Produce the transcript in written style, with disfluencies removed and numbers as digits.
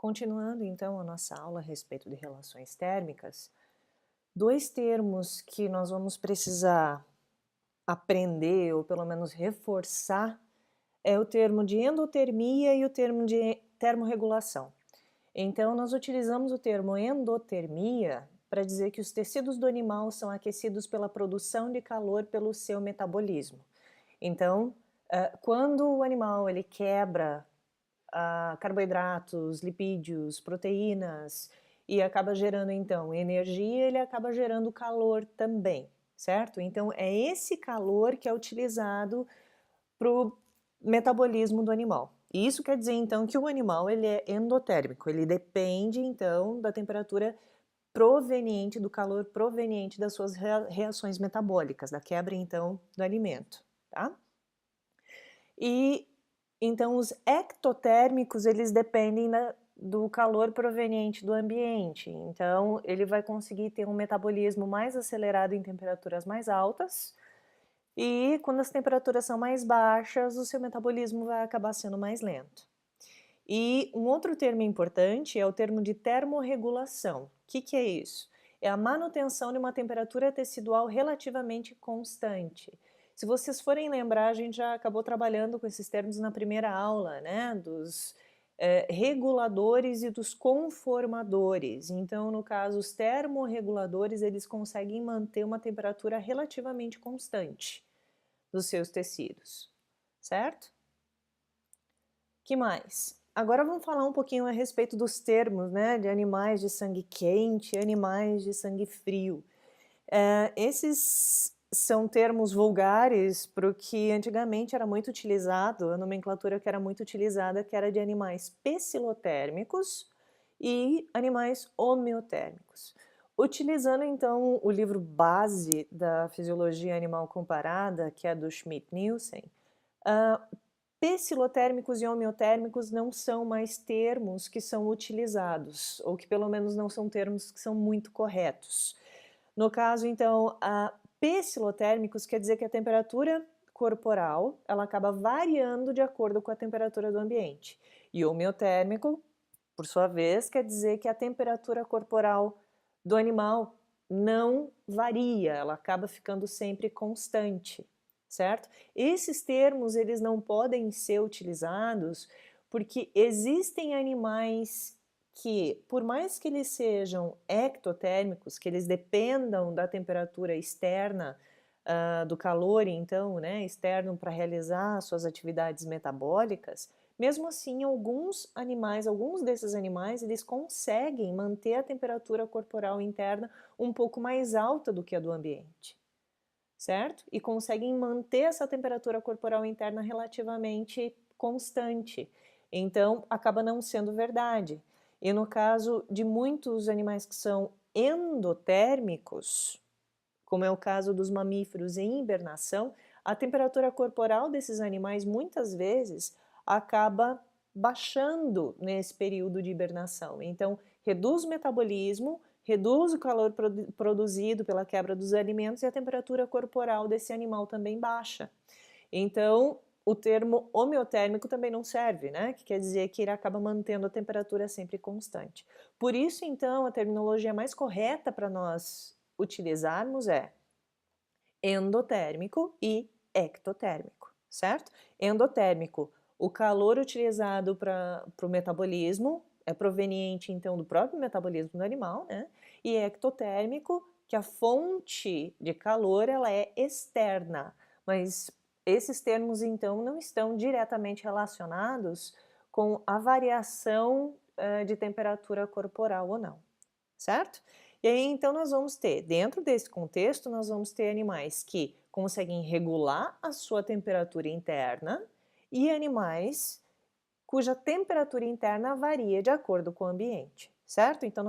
Continuando então a nossa aula a respeito de relações térmicas, dois termos que nós vamos precisar aprender ou pelo menos reforçar é o termo de endotermia e o termo de termorregulação. Então nós utilizamos o termo endotermia para dizer que os tecidos do animal são aquecidos pela produção de calor pelo seu metabolismo. Então, quando o animal ele quebra carboidratos, lipídios, proteínas e acaba gerando então energia, ele acaba gerando calor também, certo? Então é esse calor que é utilizado para o metabolismo do animal. E isso quer dizer então que o animal ele é endotérmico, ele depende então da temperatura proveniente do calor proveniente das suas reações metabólicas, da quebra então do alimento, tá? E então os ectotérmicos eles dependem do calor proveniente do ambiente, então ele vai conseguir ter um metabolismo mais acelerado em temperaturas mais altas, e quando as temperaturas são mais baixas, o seu metabolismo vai acabar sendo mais lento. E um outro termo importante é o termo de termorregulação. O que é isso? É a manutenção de uma temperatura tecidual relativamente constante. Se vocês forem lembrar, a gente já acabou trabalhando com esses termos na primeira aula, né? Dos reguladores e dos conformadores. Então, no caso, os termorreguladores, eles conseguem manter uma temperatura relativamente constante dos seus tecidos, certo? Que mais? Agora vamos falar um pouquinho a respeito dos termos, né, de animais de sangue quente e animais de sangue frio. Esses são termos vulgares para o que antigamente era muito utilizado, a nomenclatura que era muito utilizada, que era de animais pecilotérmicos e animais homeotérmicos. Utilizando então o livro base da Fisiologia Animal Comparada, que é do Schmidt-Nielsen, pecilotérmicos e homeotérmicos não são mais termos que são utilizados, ou que pelo menos não são termos que são muito corretos. No caso, então, pecilotérmicos quer dizer que a temperatura corporal ela acaba variando de acordo com a temperatura do ambiente. E homeotérmico, por sua vez, quer dizer que a temperatura corporal do animal não varia, ela acaba ficando sempre constante, certo? Esses termos eles não podem ser utilizados porque existem animais que, por mais que eles sejam ectotérmicos, que eles dependam da temperatura externa, do calor, então, né, externo para realizar suas atividades metabólicas, mesmo assim, alguns desses animais, eles conseguem manter a temperatura corporal interna um pouco mais alta do que a do ambiente, certo? E conseguem manter essa temperatura corporal interna relativamente constante. Então, acaba não sendo verdade. E no caso de muitos animais que são endotérmicos, como é o caso dos mamíferos em hibernação, a temperatura corporal desses animais muitas vezes acaba baixando nesse período de hibernação. Então, reduz o metabolismo, reduz o calor produzido pela quebra dos alimentos e a temperatura corporal desse animal também baixa. Então, o termo homeotérmico também não serve, né? Que quer dizer que ele acaba mantendo a temperatura sempre constante. Por isso, então, a terminologia mais correta para nós utilizarmos é endotérmico e ectotérmico, certo? Endotérmico, o calor utilizado para o metabolismo é proveniente então do próprio metabolismo do animal, né? E ectotérmico, que a fonte de calor ela é externa, mas esses termos então não estão diretamente relacionados com a variação de temperatura corporal ou não, certo? E aí então nós vamos ter, dentro desse contexto, nós vamos ter animais que conseguem regular a sua temperatura interna e animais cuja temperatura interna varia de acordo com o ambiente, certo? Então